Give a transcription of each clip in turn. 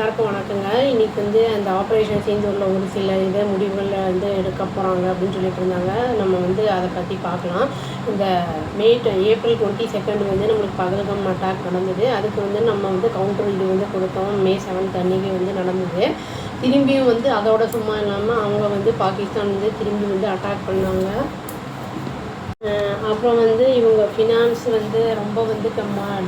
எல்லாருக்கும் வணக்கங்க. இன்னைக்கு அந்த ஆப்ரேஷன் சிந்தூரில் ஒரு சில முடிவுகள் எடுக்க போகிறாங்க அப்படின்னு சொல்லிட்டு இருந்தாங்க. நம்ம அதை பற்றி பார்க்கலாம். இந்த ஏப்ரல் 22 நம்மளுக்கு பகல்காம் அட்டாக் நடந்தது. அதுக்கு நம்ம கவுண்டர் கொடுத்தோம். மே 7 அன்னைக்கு நடந்தது. திரும்பியும் அதோட சும்மா இல்லாமல் அவங்க பாகிஸ்தான் திரும்பி அட்டாக் பண்ணாங்க. அப்புறம் இவங்க ஃபினான்ஸ் ரொம்ப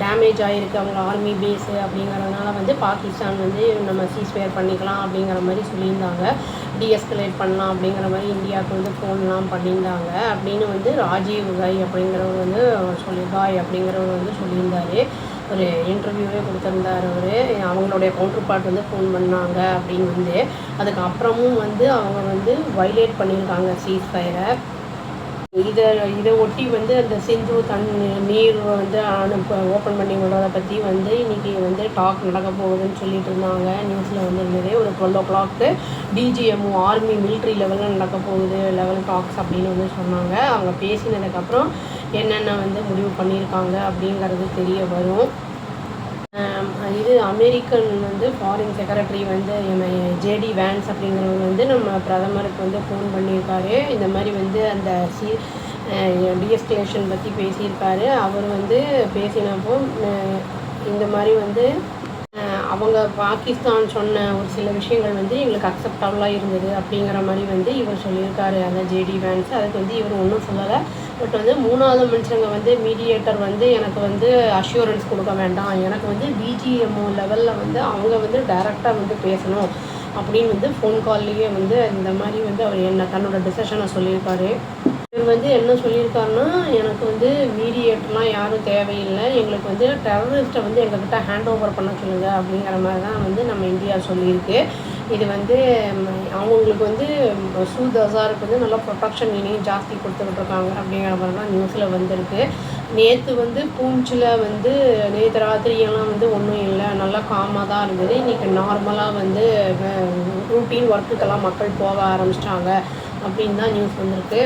டேமேஜ் ஆகிருக்கு அவங்க ஆர்மி பேஸு அப்படிங்கிறதுனால பாகிஸ்தான் நம்ம சீஸ்ஃபயர் பண்ணிக்கலாம் அப்படிங்கிற மாதிரி சொல்லியிருந்தாங்க. டீஎஸ்கலேட் பண்ணலாம் அப்படிங்கிற மாதிரி இந்தியாவுக்கு ஃபோன்லாம் பண்ணியிருந்தாங்க அப்படின்னு ராஜீவ் காய் அப்படிங்கிறவர் சொல்லியிருந்தார். ஒரு இன்டர்வியூவே கொடுத்துருந்தார். அவங்களுடைய கவுண்டர் பார்ட் ஃபோன் பண்ணாங்க அப்படின்னு அதுக்கப்புறமும் அவங்க வைலேட் பண்ணியிருக்காங்க சீஸ்ஃபயரை. இதை ஒட்டி அந்த சிந்து நீர் ஓப்பன் பண்ணி விடுறதை பற்றி இன்றைக்கி டாக் நடக்க போகுதுன்னு சொல்லிட்டு இருந்தாங்க. நியூஸில் இருந்தது ஒரு 12 o'clock டிஜிஎம்ஓ ஆர்மி மிலிட்ரி லெவலில் நடக்க போகுது லெவல் டாக்ஸ் அப்படின்னு சொன்னாங்க. அவங்க பேசினதுக்கப்புறம் என்னென்ன முடிவு பண்ணியிருக்காங்க அப்படிங்கிறது தெரிய வரும். American foreign secretary JD Vance அப்படிங்கிறவர் நம்ம பிரதமருக்கு ஃபோன் பண்ணியிருக்காரு. இந்த மாதிரி அந்த டீஎஸ்கலேஷன் பற்றி பேசியிருக்காரு. அவர் பேசினப்போ இந்த மாதிரி அவங்க பாகிஸ்தான் சொன்ன ஒரு சில விஷயங்கள் எங்களுக்கு அக்செப்டபுளாக இருந்தது அப்படிங்கிற மாதிரி இவர் சொல்லியிருக்காரு. அந்த ஜேடி வேன்ஸ் அதுக்கு இவர் ஒன்றும் சொல்லலை. பட் 3வது மனுஷங்க மீடியேட்டர் எனக்கு அஷ்யூரன்ஸ் கொடுக்க வேண்டாம், எனக்கு பிஜிஎம்ஓ லெவலில் அவங்க டைரெக்டாக பேசணும் அப்படின்னு ஃபோன் கால்லையே இந்த மாதிரி அவர் தன்னோட டிசிஷனை சொல்லியிருக்காரு. இவர் என்ன சொல்லியிருக்காருன்னா, எனக்கு மீடியேட்டர்லாம் யாரும் தேவையில்லை, எங்களுக்கு டெரரிஸ்ட்டை எங்ககிட்ட ஹேண்ட் ஓவர் பண்ண சொல்லுங்கள் அப்படிங்கிற மாதிரி தான் நம்ம இந்தியா சொல்லியிருக்கு. இது அவங்களுக்கு சூத் அசாருக்கு நல்லா ப்ரொடெக்ஷன் இனியும் ஜாஸ்தி கொடுத்துக்கிட்டு இருக்காங்க அப்படிங்கிற மாதிரி தான் நியூஸில் வந்திருக்கு. நேற்று பூஞ்சில் நேற்று ராத்திரியெல்லாம் ஒன்றும் இல்லை, நல்லா காமாக தான் இருந்தது. இன்றைக்கி நார்மலாக ரூட்டீன் ஒர்க்குக்கெல்லாம் மக்கள் போக ஆரம்பிச்சிட்டாங்க அப்படின்னு தான் நியூஸ் வந்திருக்கு.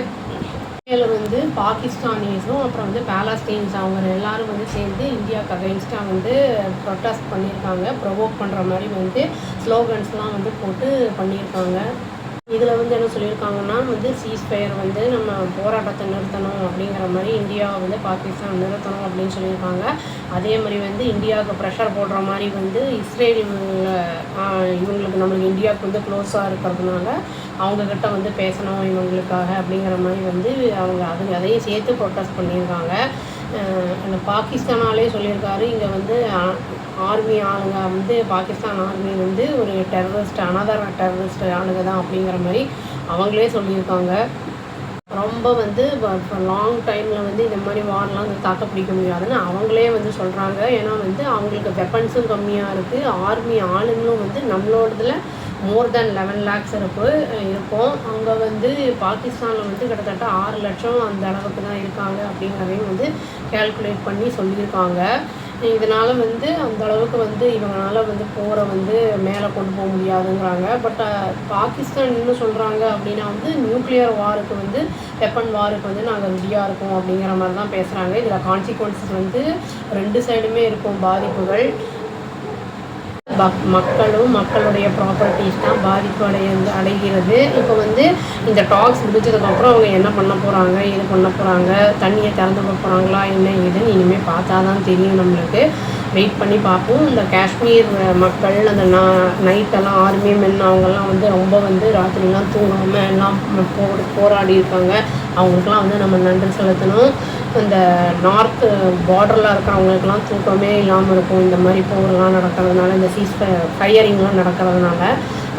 இதில் பாகிஸ்தானிஸும் அப்புறம் பாலஸ்தீன்ஸ் அவங்க எல்லோரும் சேர்ந்து இந்தியாவுக்கு அகைன்ஸ்டாக ப்ரொட்டஸ்ட் பண்ணியிருக்காங்க. ப்ரொவோக் பண்ணுற மாதிரி ஸ்லோகன்ஸ்லாம் போட்டு பண்ணியிருக்காங்க. இதில் என்ன சொல்லியிருக்காங்கன்னா சீஸ்ஃபயர் நம்ம போராட்டத்தை நிறுத்தணும் அப்படிங்கிற மாதிரி இந்தியாவை பாகிஸ்தான் நிறுத்தணும் அப்படின்னு சொல்லியிருக்காங்க. அதே மாதிரி இந்தியாவுக்கு ப்ரெஷர் போடுற மாதிரி இஸ்ரேல் இவங்களுக்கு நம்மளுக்கு இந்தியாவுக்கு க்ளோஸாக இருக்கிறதுனால அவங்கக்கிட்ட பேசணும் இவங்களுக்காக அப்படிங்கிற மாதிரி அவங்க அதையும் சேர்த்து ப்ரொட்டஸ்ட் பண்ணியிருக்காங்க. பாகிஸ்தானாலே சொல்லியிருக்காரு, இங்கே ஆர்மி ஆளுங்க பாகிஸ்தான் ஆர்மி ஒரு அனதர் டெரரிஸ்ட் ஆளுங்க தான் அப்படிங்கிற மாதிரி அவங்களே சொல்லியிருக்காங்க. ரொம்ப லாங் டைமில் இந்த மாதிரி வார்லாம் தாக்க பிடிக்க முடியாதுன்னு அவங்களே சொல்கிறாங்க. ஏன்னா அவங்களுக்கு வெப்பன்ஸும் கம்மியாக இருக்குது, ஆர்மி ஆளுங்களும் நம்மளோடதில் மோர் தென் 11 lakhs இருக்கும். அவங்க பாகிஸ்தானில் கிட்டத்தட்ட 6 லட்சம் அந்த அளவுக்கு தான் இருக்காங்க அப்படிங்கிறதையும் கேல்குலேட் பண்ணி சொல்லியிருக்காங்க. இதனால் அந்த அளவுக்கு இவங்களால் போரை மேலே கொண்டு போக முடியாதுங்கிறாங்க. பட் பாகிஸ்தான் என்ன சொல்கிறாங்க அப்படின்னா நியூக்ளியர் வாருக்கு வெப்பன் வாருக்கு நாங்கள் ரெடியாக இருக்கோம் அப்படிங்கிற மாதிரி தான் பேசுகிறாங்க. இதில் கான்சிக்வன்சஸ் 2 சைடுமே இருக்கும் பாதிப்புகள். மக்களும் மக்களுடைய ப்ராப்பர்ட்டிஸ் தான் பாதிப்பு அடைகிறது. இப்போ இந்த டாக்ஸ் முடிஞ்சதுக்கப்புறம் அவங்க என்ன பண்ண போகிறாங்க, இது பண்ண போகிறாங்க, தண்ணியை திறந்து போகிறாங்களா என்ன ஏதுன்னு இனிமேல் பார்த்தா தான் தெரியும். நம்மளுக்கு வெயிட் பண்ணி பார்ப்போம். இந்த காஷ்மீர் மக்கள் அந்த நைட்டெல்லாம் ஆர்மி மென் அவங்கெல்லாம் ரொம்ப ராத்திரிலாம் தூங்காமல் எல்லாம் போராடி இருக்காங்க. அவங்களுக்கெல்லாம் நம்ம நன்றி செலுத்தணும். இந்த நார்த் பார்டரில் இருக்கிறவங்களுக்கெல்லாம் தூக்கமே இல்லாமல் இருக்கும் இந்த மாதிரி போரெலாம் நடக்கிறதுனால, இந்த ஃபயரிங்லாம் நடக்கிறதுனால.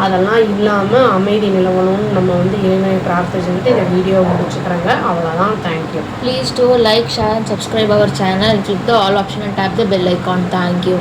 அதெல்லாம் இல்லாமல் அமைதி நிலவணும்னு நம்ம இறைவனை பிரார்த்திச்சுக்கிட்டு இந்த வீடியோ முடிச்சுக்கிறேங்க. அவ்வளோதான். Thank you. Please do like, share and subscribe our channel and click the all option and tap the bell icon. Thank you.